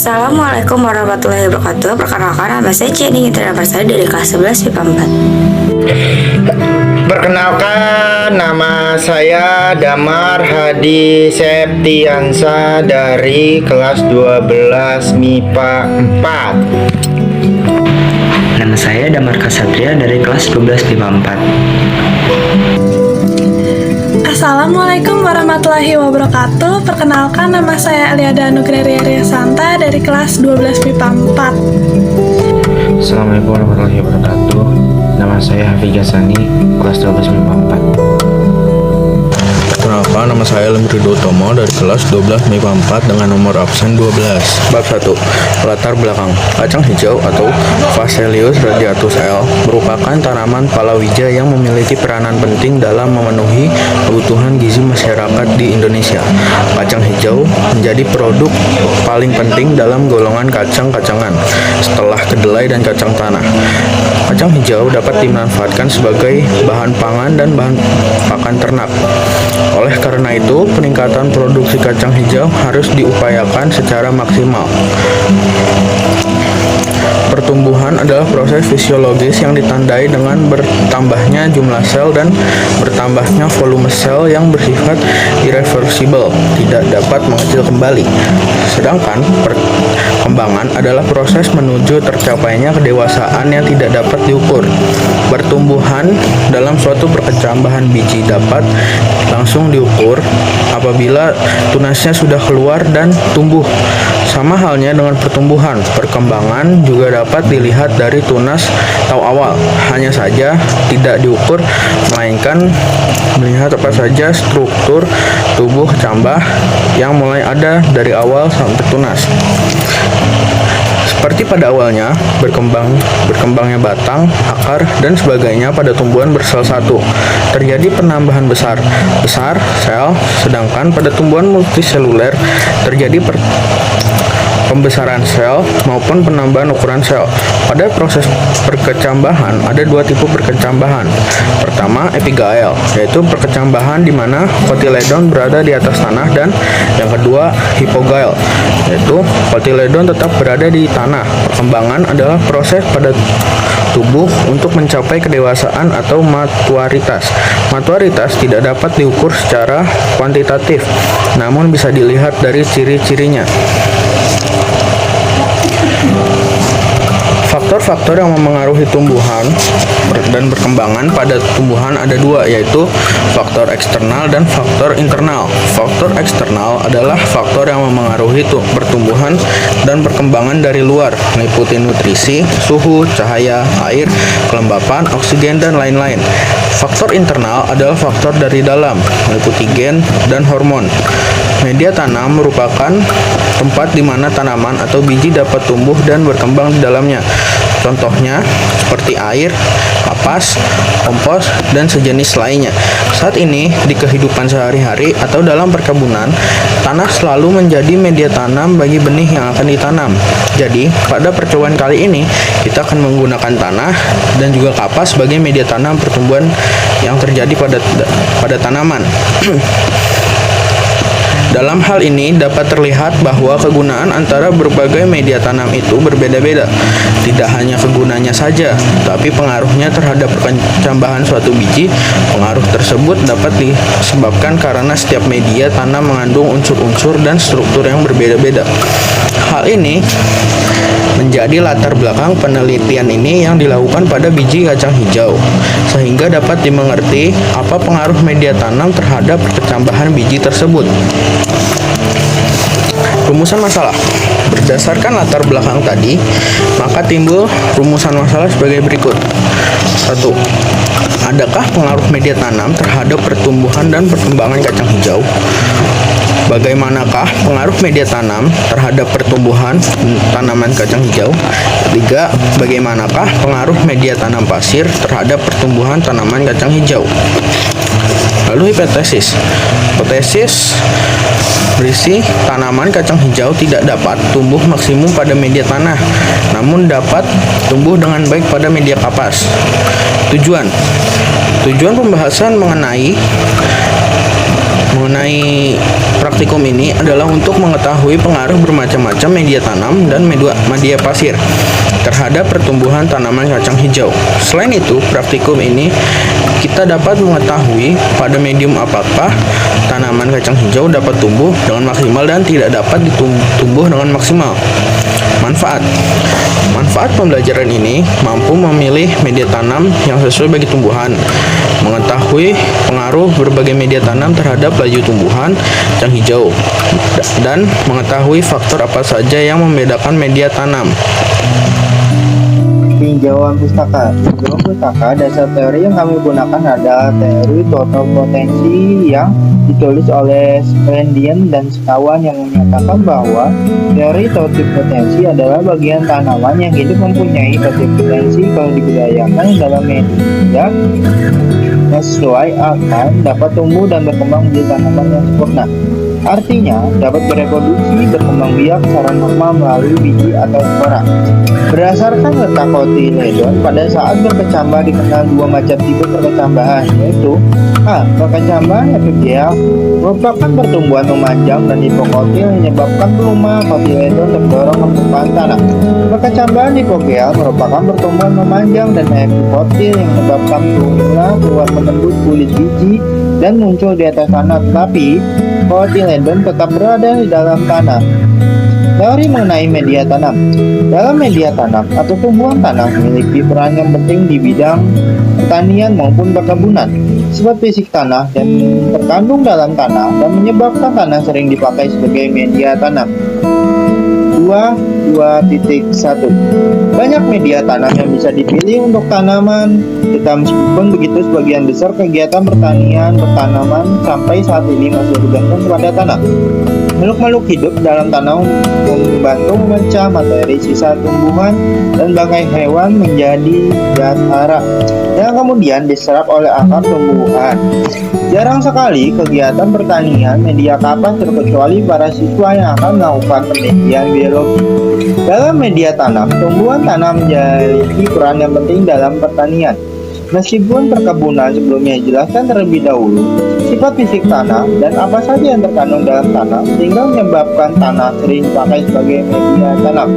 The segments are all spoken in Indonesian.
Assalamualaikum warahmatullahi wabarakatuh. Perkenalkan, nama saya Jenny Intan Persari dari kelas 11 IPA 4. Perkenalkan, nama saya Damar Hadi Septiansa dari kelas 12 MIPA 4. Nama saya Damar Kasatria dari kelas 12 MIPA 4. Assalamualaikum warahmatullahi wabarakatuh. Perkenalkan, nama saya Eliada Nugraria Santa dari kelas 12 MIPA 4. Assalamualaikum warahmatullahi wabarakatuh. Nama saya Hafiz Sani, kelas 12 MIPA 4. Perkenalkan, nama saya Lim Ridho Utomo dari kelas 12 MIPA 4 dengan nomor absen 12. Bab 1. Latar belakang. Kacang hijau atau Phaceolus radiatus L merupakan tanaman palawija yang memiliki peranan penting dalam memenuhi kebutuhan gizi masyarakat di Indonesia. Kacang hijau menjadi produk paling penting dalam golongan kacang-kacangan setelah kedelai dan kacang tanah. Kacang hijau dapat dimanfaatkan sebagai bahan pangan dan bahan pakan ternak. Oleh karena itu, peningkatan produksi kacang hijau harus diupayakan secara maksimal. Pertumbuhan adalah proses fisiologis yang ditandai dengan bertambahnya jumlah sel dan bertambahnya volume sel yang bersifat irreversible, tidak dapat mengecil kembali. Sedangkan perkembangan adalah proses menuju tercapainya kedewasaan yang tidak dapat diukur. Pertumbuhan dalam suatu perkecambahan biji dapat langsung diukur apabila tunasnya sudah keluar dan tumbuh. Sama halnya dengan pertumbuhan, perkembangan juga dapat dilihat dari tunas atau awal. Hanya saja tidak diukur, melainkan melihat apa saja struktur tubuh kecambah yang mulai ada dari awal sampai tunas. Seperti pada awalnya, berkembangnya batang, akar, dan sebagainya pada tumbuhan bersel satu. Terjadi penambahan besar sel, sedangkan pada tumbuhan multiseluler terjadi pembesaran sel maupun penambahan ukuran sel. Pada proses perkecambahan ada dua tipe perkecambahan. Pertama, epigael, yaitu perkecambahan di mana kotiledon berada di atas tanah, dan yang kedua, hipogael, yaitu kotiledon tetap berada di tanah. Perkembangan adalah proses pada tubuh untuk mencapai kedewasaan atau matuaritas. Matuaritas tidak dapat diukur secara kuantitatif, namun bisa dilihat dari ciri-cirinya. Faktor-faktor yang memengaruhi tumbuhan dan perkembangan pada tumbuhan ada dua, yaitu faktor eksternal dan faktor internal. Faktor eksternal adalah faktor yang memengaruhi pertumbuhan dan perkembangan dari luar, meliputi nutrisi, suhu, cahaya, air, kelembapan, oksigen, dan lain-lain. Faktor internal adalah faktor dari dalam, meliputi gen dan hormon. Media tanam merupakan tempat di mana tanaman atau biji dapat tumbuh dan berkembang di dalamnya. Contohnya seperti air, kapas, kompos, dan sejenis lainnya. Saat ini di kehidupan sehari-hari atau dalam perkebunan, tanah selalu menjadi media tanam bagi benih yang akan ditanam. Jadi pada percobaan kali ini kita akan menggunakan tanah dan juga kapas sebagai media tanam pertumbuhan yang terjadi pada tanaman. Dalam hal ini dapat terlihat bahwa kegunaan antara berbagai media tanam itu berbeda-beda. Tidak hanya kegunaannya saja, tapi pengaruhnya terhadap perkecambahan suatu biji. Pengaruh tersebut dapat disebabkan karena setiap media tanam mengandung unsur-unsur dan struktur yang berbeda-beda. Hal ini menjadi latar belakang penelitian ini yang dilakukan pada biji kacang hijau, sehingga dapat dimengerti apa pengaruh media tanam terhadap perkecambahan biji tersebut. Rumusan masalah. Berdasarkan latar belakang tadi, maka timbul rumusan masalah sebagai berikut. 1. Adakah pengaruh media tanam terhadap pertumbuhan dan perkembangan kacang hijau? Bagaimanakah pengaruh media tanam terhadap pertumbuhan tanaman kacang hijau? 3. Bagaimanakah pengaruh media tanam pasir terhadap pertumbuhan tanaman kacang hijau? Lalu hipotesis. Hipotesis berisi tanaman kacang hijau tidak dapat tumbuh maksimum pada media tanah, namun dapat tumbuh dengan baik pada media kapas. Tujuan pembahasan mengenai praktikum ini adalah untuk mengetahui pengaruh bermacam-macam media tanam dan media pasir terhadap pertumbuhan tanaman kacang hijau. Selain itu, praktikum ini kita dapat mengetahui pada medium apakah tanaman kacang hijau dapat tumbuh dengan maksimal dan tidak dapat tumbuh dengan maksimal. Manfaat pembelajaran ini mampu memilih media tanam yang sesuai bagi tumbuhan, mengetahui pengaruh berbagai media tanam terhadap laju tumbuhan kacang hijau, dan mengetahui faktor apa saja yang membedakan media tanam. Tinjauan pustaka. Tinjauan pustaka, dasar teori yang kami gunakan adalah teori total potensi yang ditulis oleh Spendian dan sekawan yang menyatakan bahwa teori total potensi adalah bagian tanaman yang hidup mempunyai total potensi kalau dibudidayakan dalam media yang sesuai akan dapat tumbuh dan berkembang menjadi tanaman yang sempurna. Artinya, dapat bereproduksi, berkembang biak secara normal melalui biji atau spora. Berdasarkan letak kotiledon, pada saat berkecambah dikenal dua macam tipe perkecambahan, yaitu A. Perkecambahan epigea merupakan pertumbuhan memanjang dan hipokotil yang menyebabkan peluma kotiledon terdorong ke permukaan tanah. Perkecambahan hipogea merupakan pertumbuhan memanjang dan epikotil yang menyebabkan peluma keluar menembus kulit biji dan muncul di atas tanah, tetapi kotiledon tetap berada di dalam tanah. Teori mengenai media tanam. Dalam media tanam atau tumbuhan tanah memiliki peran yang penting di bidang pertanian maupun perkebunan. Sifat fisik tanah dan terkandung dalam tanah dan menyebabkan tanah sering dipakai sebagai media tanam. 2.1 Banyak media tanam yang bisa dipilih untuk tanaman. Meskipun begitu, sebagian besar kegiatan pertanian bertanaman sampai saat ini masih bergantung kepada tanah. Makhluk-makhluk hidup dalam tanah membantu memecah materi sisa tumbuhan dan bangkai hewan menjadi zat hara yang kemudian diserap oleh akar tumbuhan. Jarang sekali kegiatan pertanian media kapas terkecuali para siswa yang akan melakukan penelitian biologi. Dalam media tanam, tumbuhan tanam memiliki peran yang penting dalam pertanian. Meskipun perkebunan sebelumnya dijelaskan terlebih dahulu, sifat fisik tanah dan apa saja yang terkandung dalam tanah sehingga menyebabkan tanah sering dipakai sebagai media tanam.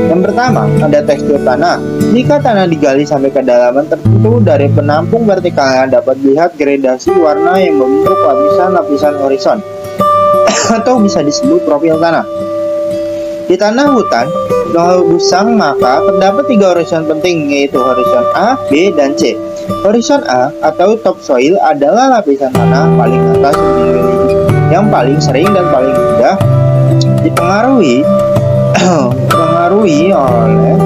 Yang pertama, ada tekstur tanah. Jika tanah digali sampai kedalaman tertentu dari penampung vertikalnya dapat dilihat gradasi warna yang membentuk lapisan-lapisan horizon atau bisa disebut profil tanah. Di tanah hutan gusang maka terdapat 3 horizon penting, yaitu horizon A, B, dan C. Horizon A atau topsoil adalah lapisan tanah paling atas yang paling sering dan paling mudah dipengaruhi oleh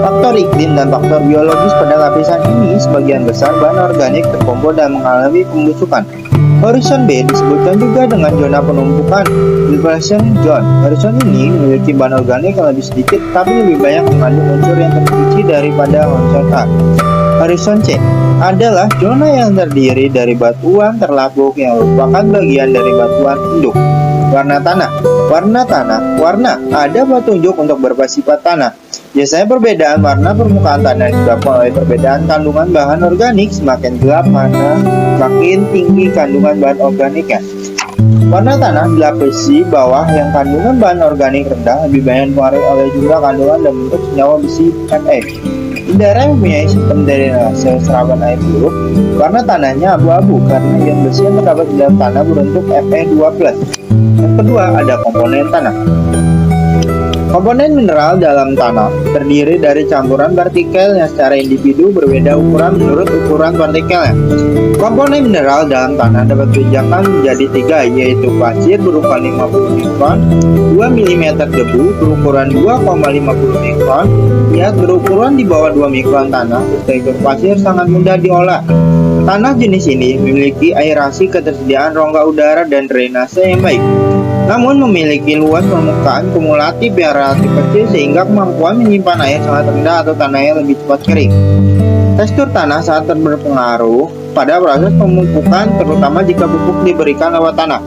faktor iklim dan faktor biologis. Pada lapisan ini sebagian besar bahan organik terkumpul dan mengalami pembusukan. Horizon B disebutkan juga dengan zona penumpukan, depression zone. Horizon ini memiliki bahan organik yang lebih sedikit tapi lebih banyak mengandung unsur yang tercuci daripada horizon A. Horizon C adalah zona yang terdiri dari batuan terlapuk yang merupakan bagian dari batuan induk. Warna tanah. Warna ada petunjuk untuk beberapa sifat tanah. Biasanya perbedaan warna permukaan tanah disebabkan oleh perbedaan kandungan bahan organik. Semakin gelap mana, semakin tinggi kandungan bahan organiknya. Warna tanah dilapisi bawah yang kandungan bahan organik rendah lebih banyak dipengaruhi oleh jumlah kandungan dan bentuk senyawa besi Fe. Di daerah yang mempunyai sistem drainase serapan air buruk, warna tanahnya abu-abu karena ion besi yang terdapat di dalam tanah berbentuk Fe2+. Yang kedua, ada komponen tanah. Komponen mineral dalam tanah terdiri dari campuran partikel yang secara individu berbeda ukuran menurut ukuran partikelnya. Komponen mineral dalam tanah dapat dibedakan menjadi 3, yaitu pasir berukuran 50 mikron, 2 mm debu berukuran 2,50 mikron, liat berukuran di bawah 2 mikron. Tanah bertekstur pasir sangat mudah diolah. Tanah jenis ini memiliki aerasi, ketersediaan rongga udara, dan drainase yang baik. Namun memiliki luas permukaan kumulatif yang relatif kecil sehingga kemampuan menyimpan air sangat rendah atau tanahnya lebih cepat kering. Tekstur tanah sangat berpengaruh pada proses pemupukan, terutama jika pupuk diberikan lewat tanah.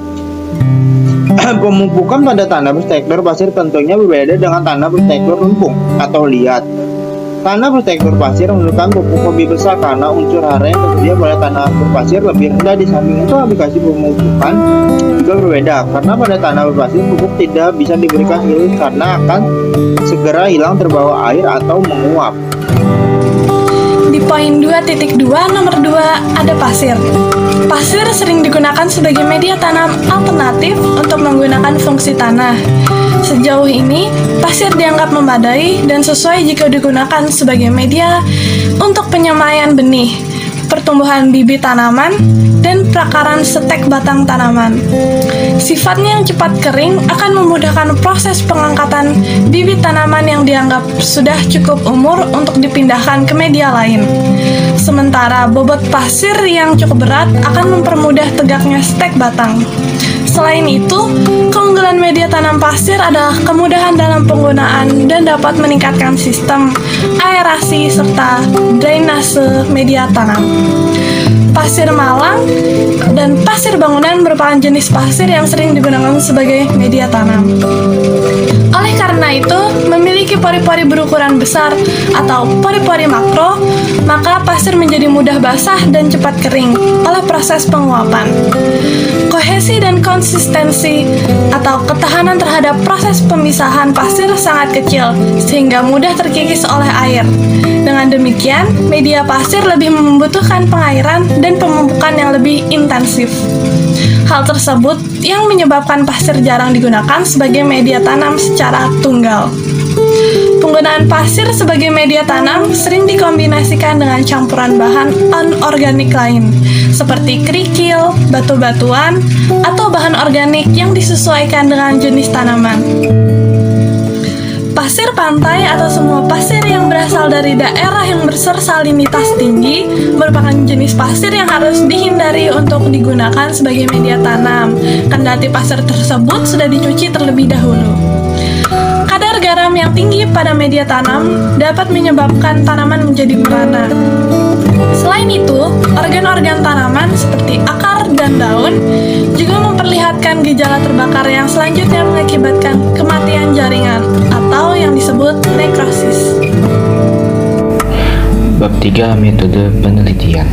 Pemupukan pada tanah bertekstur pasir tentunya berbeda dengan tanah bertekstur lempung atau liat. Tanah bertekstur pasir menunjukkan pupuk lebih besar karena unsur hara yang tersedia pada tanah berpasir lebih rendah. Di samping itu aplikasi pemupukan juga berbeda karena pada tanah berpasir pupuk tidak bisa diberikan sekaligus karena akan segera hilang terbawa air atau menguap. Di poin 2.2 nomor 2 ada pasir. Pasir sering digunakan sebagai media tanam alternatif untuk menggunakan fungsi tanah. Sejauh ini, pasir dianggap memadai dan sesuai jika digunakan sebagai media untuk penyemaian benih, pertumbuhan bibit tanaman, dan perakaran stek batang tanaman. Sifatnya yang cepat kering akan memudahkan proses pengangkatan bibit tanaman yang dianggap sudah cukup umur untuk dipindahkan ke media lain. Sementara bobot pasir yang cukup berat akan mempermudah tegaknya stek batang. Selain itu, keunggulan media tanam pasir adalah kemudahan dalam penggunaan dan dapat meningkatkan sistem aerasi serta drainase media tanam. Pasir malang dan pasir bangunan merupakan jenis pasir yang sering digunakan sebagai media tanam. Oleh karena itu, memiliki pori-pori berukuran besar atau pori-pori makro, maka pasir menjadi mudah basah dan cepat kering oleh proses penguapan. Kohesi dan konsistensi atau ketahanan terhadap proses pemisahan pasir sangat kecil, sehingga mudah terkikis oleh air. Dengan demikian, media pasir lebih membutuhkan pengairan dan pemupukan yang lebih intensif. Hal tersebut yang menyebabkan pasir jarang digunakan sebagai media tanam secara tunggal. Penggunaan pasir sebagai media tanam sering dikombinasikan dengan campuran bahan anorganik lain, seperti kerikil, batu-batuan, atau bahan organik yang disesuaikan dengan jenis tanaman. Pasir pantai atau semua pasir yang berasal dari daerah yang bersalinitas tinggi merupakan jenis pasir yang harus dihindari untuk digunakan sebagai media tanam, kendati pasir tersebut sudah dicuci terlebih dahulu. Kadar garam yang tinggi pada media tanam dapat menyebabkan tanaman menjadi merana. Selain itu, organ-organ tanaman seperti akar dan daun juga memperlihatkan gejala terbakar yang selanjutnya mengakibatkan kematian jaringan atau yang disebut nekrosis. Bab 3 Metode Penelitian.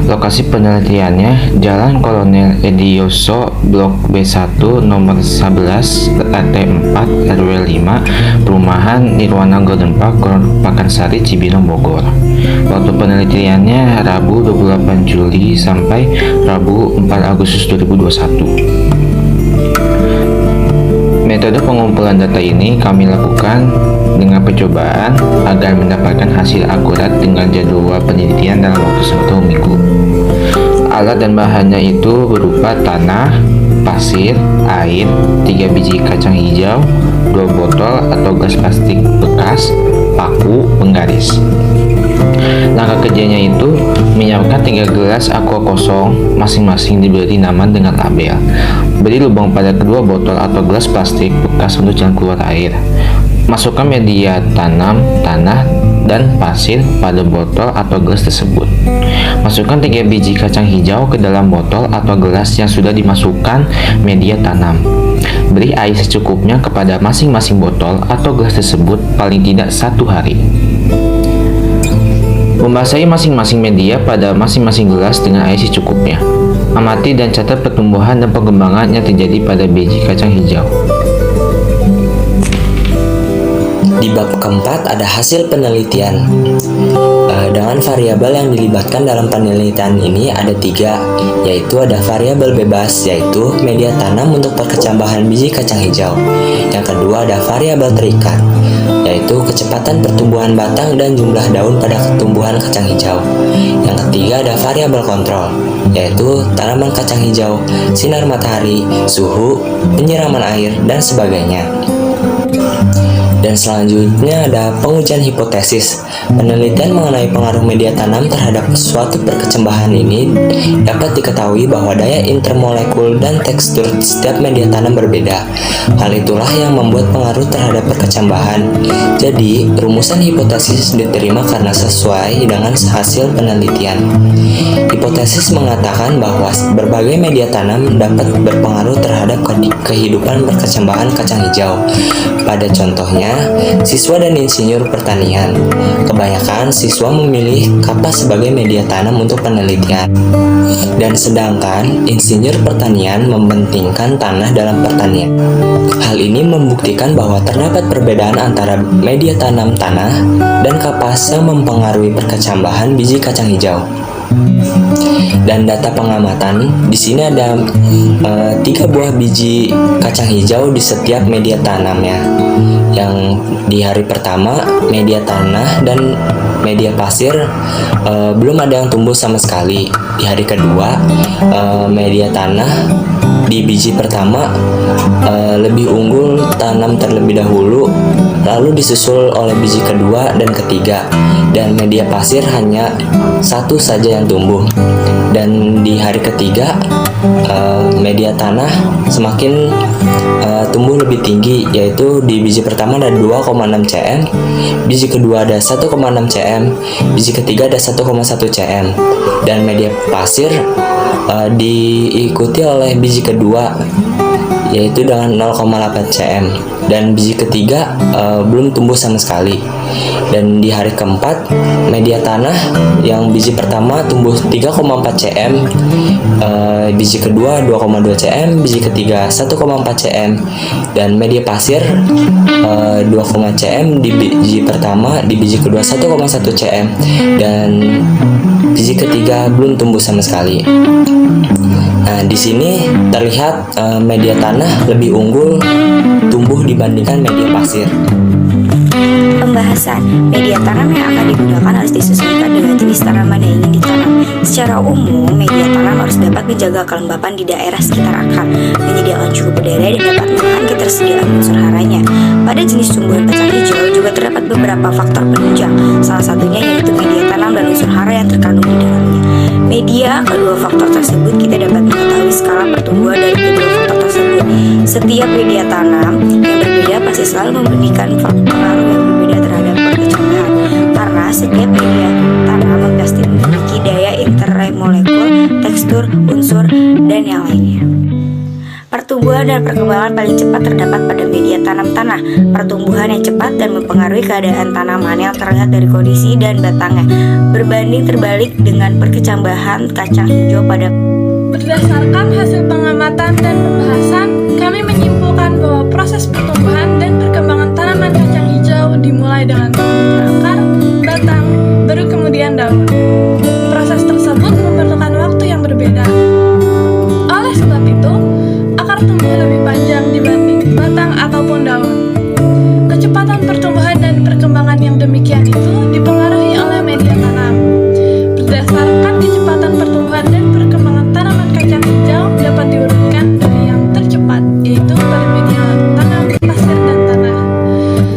Lokasi penelitiannya Jalan Kolonel Edioso, Blok B1, nomor 11, RT 4, RW 5, Perumahan Nirwana Golden Park, Pakansari, Cibinong, Bogor. Waktu penelitiannya Rabu 28 Juli sampai Rabu 4 Agustus 2021. Metode pengumpulan data ini kami lakukan dengan percobaan agar mendapatkan hasil akurat dengan jadwal penelitian dalam waktu 1 minggu. Alat dan bahannya itu berupa tanah, pasir, air, 3 biji kacang hijau, 2 botol atau gelas plastik bekas, paku, penggaris. Langkah kerjanya itu menyiapkan 3 gelas aqua kosong, masing-masing diberi nama dengan label. Beri lubang pada kedua botol atau gelas plastik bekas untuk jalan keluar air. Masukkan media tanam, tanah, dan pasir pada botol atau gelas tersebut. Masukkan 3 biji kacang hijau ke dalam botol atau gelas yang sudah dimasukkan media tanam. Beri air secukupnya kepada masing-masing botol atau gelas tersebut paling tidak 1 hari. Membasahi masing-masing media pada masing-masing gelas dengan air secukupnya. Amati dan catat pertumbuhan dan perkembangan yang terjadi pada biji kacang hijau. Di bab keempat ada hasil penelitian. Dengan variabel yang dilibatkan dalam penelitian ini ada 3, yaitu ada variabel bebas, yaitu media tanam untuk perkecambahan biji kacang hijau. Yang kedua ada variabel terikat, yaitu kecepatan pertumbuhan batang dan jumlah daun pada tumbuhan kacang hijau. Yang ketiga ada variabel kontrol, yaitu tanaman kacang hijau, sinar matahari, suhu, penyiraman air, dan sebagainya. Dan selanjutnya ada pengujian hipotesis. Penelitian mengenai pengaruh media tanam terhadap suatu perkecambahan ini dapat diketahui bahwa daya intermolekul dan tekstur setiap media tanam berbeda. Hal itulah yang membuat pengaruh terhadap perkecambahan. Jadi, rumusan hipotesis diterima karena sesuai dengan hasil penelitian. Hipotesis mengatakan bahwa berbagai media tanam dapat berpengaruh terhadap kehidupan perkecambahan kacang hijau. Pada contohnya, lainnya siswa dan insinyur pertanian. Kebanyakan siswa memilih kapas sebagai media tanam untuk penelitian. Dan sedangkan insinyur pertanian mementingkan tanah dalam pertanian. Hal ini membuktikan bahwa terdapat perbedaan antara media tanam tanah dan kapas yang mempengaruhi perkecambahan biji kacang hijau. Dan data pengamatan di sini ada 3 buah biji kacang hijau di setiap media tanamnya. Yang di hari pertama media tanah dan media pasir belum ada yang tumbuh sama sekali. Di hari kedua media tanah di biji pertama lebih unggul tanam terlebih dahulu, lalu disusul oleh biji kedua dan ketiga, dan media pasir hanya satu saja yang tumbuh. Dan di hari ketiga media tanah semakin tumbuh lebih tinggi, yaitu di biji pertama ada 2,6 cm, biji kedua ada 1,6 cm, biji ketiga ada 1,1 cm, dan media pasir diikuti oleh biji kedua yaitu dengan 0,8 cm, dan biji ketiga belum tumbuh sama sekali. Dan di hari keempat media tanah yang biji pertama tumbuh 3,4 cm, biji kedua 2,2 cm, biji ketiga 1,4 cm, dan media pasir 2, cm di biji pertama, di biji kedua 1,1 cm, dan biji ketiga belum tumbuh sama sekali. Nah, di sini terlihat media tanah lebih unggul tumbuh dibandingkan media pasir. Pembahasan media tanam yang akan digunakan harus disesuaikan dengan jenis tanaman yang ingin ditanam. Secara umum, media tanam harus dapat menjaga kelembapan di daerah sekitar akar, menyediakan cukup udara, dan dapat menahan ketersediaan unsur haranya. Pada jenis tumbuhan kacang hijau juga terdapat beberapa faktor penunjang, salah satunya yaitu media tanam dan unsur hara yang terkandung di dalamnya. Media kedua faktor tersebut kita dapat mengetahui skala pertumbuhan dari kedua faktor tersebut. Setiap media tanam yang berbeda pasti selalu memberikan pengaruh yang berbeda terhadap perkecambahan, karena setiap media tanam pasti memiliki daya intermolekul, tekstur, unsur, dan yang lainnya. Pertumbuhan dan perkembangan paling cepat terdapat pada media tanam tanah. Pertumbuhan yang cepat dan mempengaruhi keadaan tanaman yang terlihat dari kondisi dan batangnya, berbanding terbalik dengan perkecambahan kacang hijau pada. Berdasarkan hasil pengamatan dan pembahasan, kami menyimpulkan bahwa proses pertumbuhan dan perkembangan tanaman kacang hijau dimulai dengan tumbuhnya akar, batang, baru kemudian daun. Proses tersebut memerlukan waktu yang berbeda. Oleh sebab itu, akar tumbuh lebih panjang dibanding batang ataupun daun. Kecepatan pertumbuhan dan perkembangan yang demikian itu dipengaruhi oleh media tanam. Berdasarkan kecepatan pertumbuhan dan perkembangan tanaman kacang hijau dapat diurutkan dari yang tercepat, yaitu pada media tanam pasir dan tanah.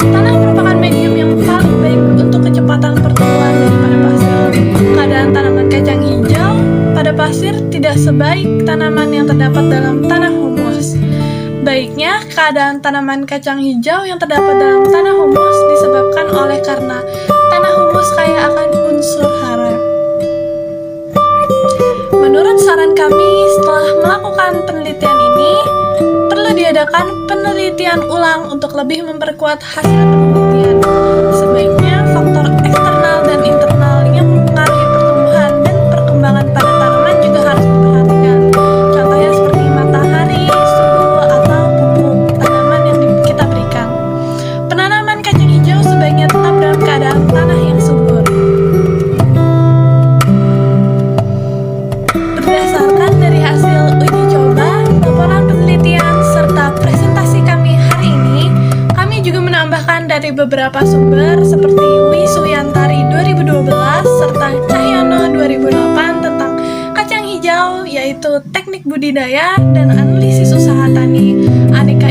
Tanah merupakan medium yang paling baik untuk kecepatan pertumbuhan daripada pasir. Keadaan tanaman kacang hijau pada pasir tidak sebaik tanaman yang terdapat dalam tanah humus. Baiknya, keadaan tanaman kacang hijau yang terdapat dalam tanah humus disebabkan oleh karena tanah humus kaya akan unsur hara. Menurut saran kami, setelah melakukan penelitian ini, perlu diadakan penelitian ulang untuk lebih memperkuat hasil penelitian. Sebaiknya faktor eksternal dan internal yang mempengaruhi pertumbuhan dan perkembangan pada tanaman juga harus diperhatikan. Contohnya seperti matahari, suhu, atau pupuk tanaman yang kita berikan. Penanaman kacang hijau sebaiknya tetap dalam keadaan tanah yang subur. Berdasarkan dari hasil uji coba, laporan penelitian, serta presentasi kami hari ini, kami juga menambahkan dari beberapa sumber seperti Wisuyantari 2012 serta Cahyono 2008 tentang kacang hijau, yaitu teknik budidaya dan analisis usaha tani, aneka